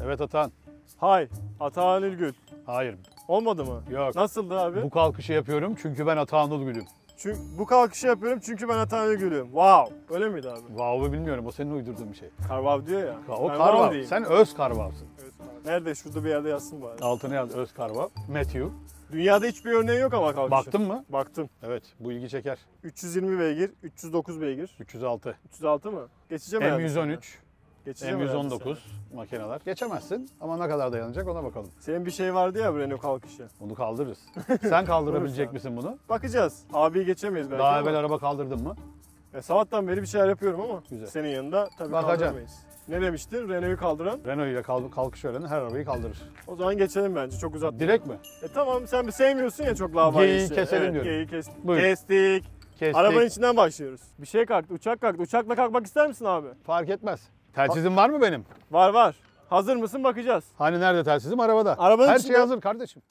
Evet Atahan. Hay, Atahan Ülgül. Hayır. Olmadı mı? Yok. Nasıldı abi? Bu kalkışı yapıyorum çünkü ben Atahan Ülgül'üm. Bu kalkışı yapıyorum çünkü ben Atahan Ülgül'üm. Wow. Öyle miydi abi? Vav'ı bilmiyorum. O senin uydurduğun bir şey. Karvav diyor ya. O Ben Karvav. Vav diyeyim. Sen Öz Karvav'sın. Evet, nerede? Şurada bir yerde yazsın bari. Altına yaz Öz Karvav. Matthew. Dünyada hiçbir örneği yok ama kalkışın. Baktın mı? Baktım. Evet. Bu ilgi çeker. 320 beygir, 309 beygir. 306. 306 mı? Geçeceğim herhalde. M113. Geçeceğim herhalde M119 makineler. Geçemezsin ama ne kadar dayanacak ona bakalım. Senin bir şey vardı ya bu Renault kalkışı. Bunu kaldırırız. Sen kaldırabilecek Olursa. misin bunu? Bakacağız. Abiyi geçemeyiz belki Daha ama. evvel araba kaldırdın mı? Sabahtan beri bir şeyler yapıyorum ama Güzel. senin yanında tabii Bakacağım. kaldıramayız. Ne demiştin? Renault'u kaldıran. Renault ile kalkış öğrenen her arabayı kaldırır. O zaman geçelim bence. Çok uzatma. Direkt mi? Tamam sen bir sevmiyorsun ya çok lavayı Geyiği işi. keselim Evet, diyorum. geyiği kestik. Buyur. Kestik. Kestik. Arabanın içinden başlıyoruz. Bir şey kalktı, uçak kalktı. Uçakla kalkmak ister misin abi? Fark etmez. Telsizin var mı benim? Var. Hazır mısın bakacağız. Hani nerede telsizim? Arabada. Arabanın her içinde- şey hazır kardeşim.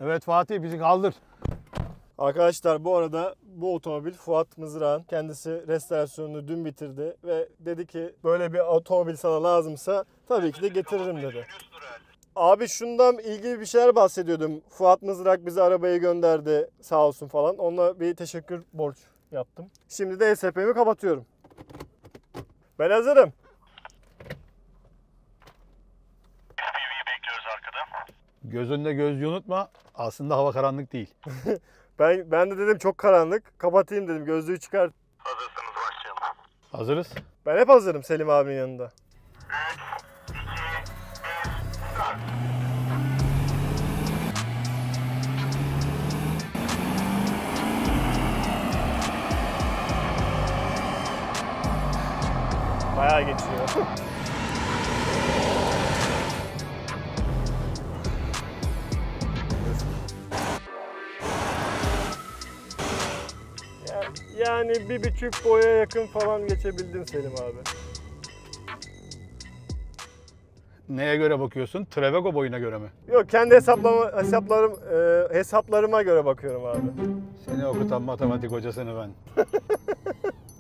Evet Fatih bizi kaldır. Arkadaşlar bu arada bu otomobil Fuat Mızrak'ın kendisi restorasyonunu dün bitirdi ve dedi ki böyle bir otomobil sana lazımsa tabii ki de getiririm dedi. Abi şundan ilgili bir şeyler bahsediyordum. Fuat Mızrak bize arabayı gönderdi sağ olsun falan. Onunla bir teşekkür borç yaptım. Şimdi de SP'mi kapatıyorum. Ben hazırım. Gözünde gözlüğü unutma. Aslında hava karanlık değil. Ben de dedim çok karanlık. Kapatayım dedim. Gözlüğü çıkar. Hazırsanız başlayalım. Hazırız. Ben hep hazırım Selim abinin yanında. 3, 2, 1, start. Bayağı geçiyor. Yani 1,5 boya yakın falan geçebildim Selim abi. Neye göre bakıyorsun? Trevego boyuna göre mi? Yok kendi hesaplarıma göre bakıyorum abi. Seni okutan matematik hocasını ben.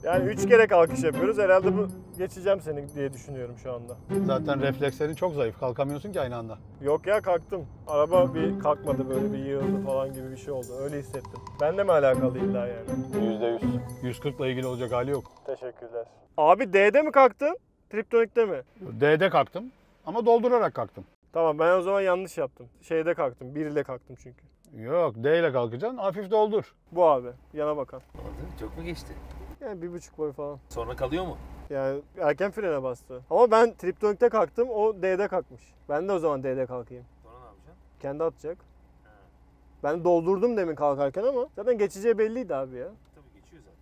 Yani 3 kere kalkış yapıyoruz. Herhalde bu geçeceğim seni diye düşünüyorum şu anda. Zaten reflekslerin çok zayıf. Kalkamıyorsun ki aynı anda. Yok ya kalktım. Araba bir kalkmadı böyle bir yığıldı falan gibi bir şey oldu. Öyle hissettim. Benle mi alakalı illa yani? %100. 140 ile ilgili olacak hali yok. Teşekkürler. Abi D'de mi kalktın? Triptonik'te mi? D'de kalktım ama doldurarak kalktım. Tamam ben o zaman yanlış yaptım. Şeyde kalktım. 1 ile kalktım çünkü. Yok D ile kalkacaksın. Hafif doldur. Bu abi. Yana bakan. Çok mu geçti? Yani 1,5 boy falan. Sonra kalıyor mu? Yani erken frene bastı. Ama ben Triptonik'te kalktım. O D'de kalkmış. Ben de o zaman D'de kalkayım. Sonra ne yapacaksın? Kendi atacak. Ben doldurdum demin kalkarken ama zaten geçeceği belliydi abi ya. Tabii geçiyor zaten.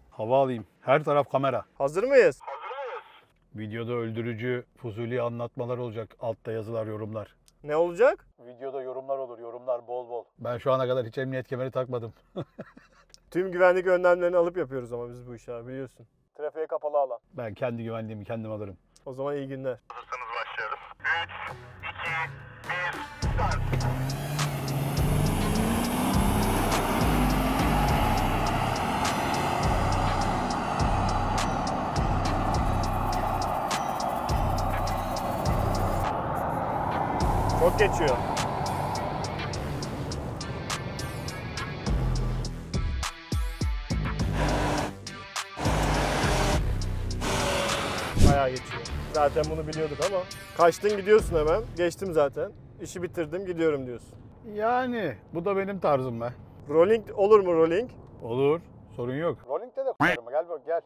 Hava alayım. Her taraf kamera. Hazır mıyız? Videoda öldürücü, fuzuli anlatmalar olacak. Altta yazılar, yorumlar. Ne olacak? Videoda yorumlar olur. Yorumlar bol bol. Ben şu ana kadar hiç emniyet kemeri takmadım. Tüm güvenlik önlemlerini alıp yapıyoruz ama biz bu işi abi biliyorsun. Trafiğe kapalı alan. Ben kendi güvenliğimi kendim alırım. O zaman iyi günler. Hazırsanız başlıyoruz. 3, 2, 1, start. Çok geçiyor. Bayağı geçiyor. Zaten bunu biliyorduk ama. Kaçtın gidiyorsun hemen. Geçtim zaten. İşi bitirdim gidiyorum diyorsun. Yani bu da benim tarzım be. Rolling olur mu rolling? Olur. Sorun yok. Rolling'de de koyarım. Gel bak gel.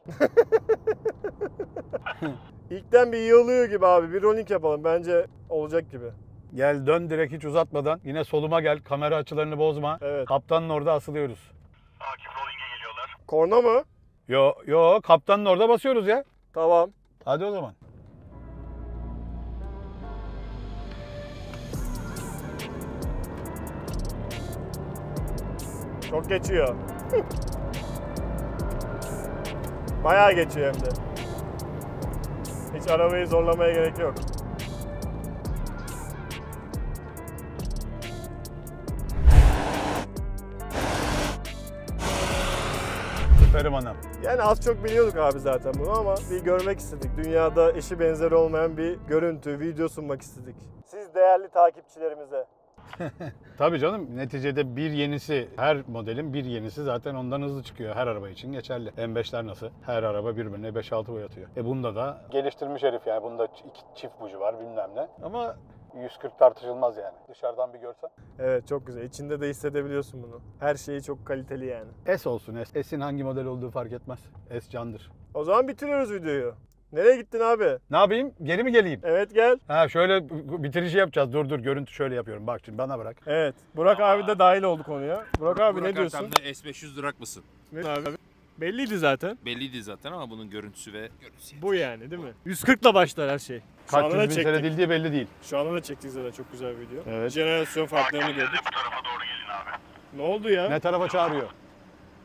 İlkten bir iyi oluyor gibi abi. Bir rolling yapalım. Bence olacak gibi. Gel dön direkt hiç uzatmadan. Yine soluma gel. Kamera açılarını bozma. Evet. Kaptanın orada asılıyoruz. Akif rolling'e geliyorlar. Korna mı? Yo kaptanın orada basıyoruz ya. Tamam. Hadi o zaman. Çok geçiyor. Bayağı geçiyor hem de. Hiç arabayı zorlamaya gerek yok. Süperim anam. Yani az çok biliyorduk abi zaten bunu ama bir görmek istedik. Dünyada eşi benzeri olmayan bir görüntü, video sunmak istedik. Siz değerli takipçilerimize. Tabii canım, neticede bir yenisi, her modelin bir yenisi zaten ondan hızlı çıkıyor. Her araba için geçerli. M5'ler nasıl? Her araba birbirine 5-6 boy atıyor. Bunda da geliştirmiş herif yani. Bunda iki çift buji var bilmem ne. Ama 140 tartışılmaz yani. Dışarıdan bir görsen. Evet çok güzel. İçinde de hissedebiliyorsun bunu. Her şeyi çok kaliteli yani. S olsun S. S'in hangi model olduğu fark etmez. S candır. O zaman bitiriyoruz videoyu. Nereye gittin abi? Ne yapayım? Geri mi geleyim? Evet gel. Ha şöyle bitirişi yapacağız. Dur görüntü şöyle yapıyorum. Bak şimdi bana bırak. Evet. Burak abi de dahil oldu konuya. Burak abi ne diyorsun? Arkamda S500 durak mısın? Ne abi? Belliydi zaten. Belliydi zaten ama bunun görüntüsü ve görüntüsü. Bu yani değil mi? 140 ile başlar her şey. Şu Kaç anda da yüz bin sene çektik. edildiği belli değil. Şu anda da çektik zaten çok güzel bir video. Evet. Jenerasyon farklarını gördük. Bu tarafa doğru gelin abi. Ne oldu ya? Ne tarafa çağırıyor?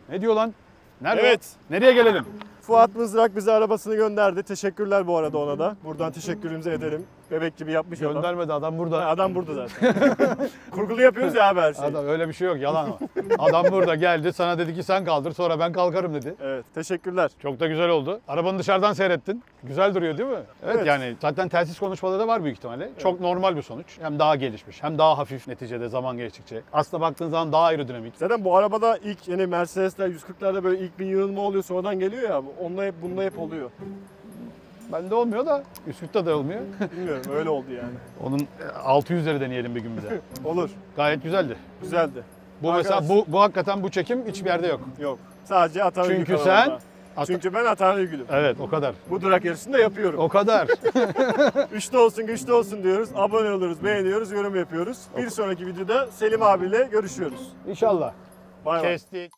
Ne diyor lan? Nerede Evet. o? Nereye gelelim? Fuat Mızrak bize arabasını gönderdi. Teşekkürler bu arada ona da. Buradan teşekkürümüzü edelim. Bebek gibi yapmış adam. Göndermedi adam burada. Adam burada zaten. Kurgulu yapıyoruz ya abi her şeyi. Adam öyle bir şey yok, yalan o. Adam burada geldi, sana dedi ki sen kaldır, sonra ben kalkarım dedi. Evet, teşekkürler. Çok da güzel oldu. Arabanı dışarıdan seyrettin. Güzel duruyor değil mi? Evet, Evet. yani zaten telsiz konuşmada da var büyük ihtimalle. Çok normal bir sonuç. Hem daha gelişmiş, hem daha hafif neticede zaman geçtikçe. Aslında baktığın zaman daha aerodinamik. Zaten bu arabada ilk yeni Mercedesler 140'larda böyle ilk bir yığılma oluyor sonradan geliyor ya. Onunla hep bunda hep oluyor. Bende olmuyor da, Üsküp'te de olmuyor. Bilmiyorum öyle oldu yani. Onun 600'leri deneyelim bir gün bir de. Olur. Gayet güzeldi. Güzeldi. Bu Arkadaş- mesela bu hakikaten bu çekim hiçbir yerde yok. Yok. Sadece Atan Ülgü Çünkü kanalında. sen Çünkü ben Atan Ülgül'üm. Evet, o kadar. Bu durak yarışını da yapıyorum. O kadar. Üçte olsun güçlü olsun diyoruz. Abone oluruz, beğeniyoruz, yorum yapıyoruz. Bir sonraki videoda Selim abiyle görüşüyoruz. İnşallah. Bay bay. Kestik.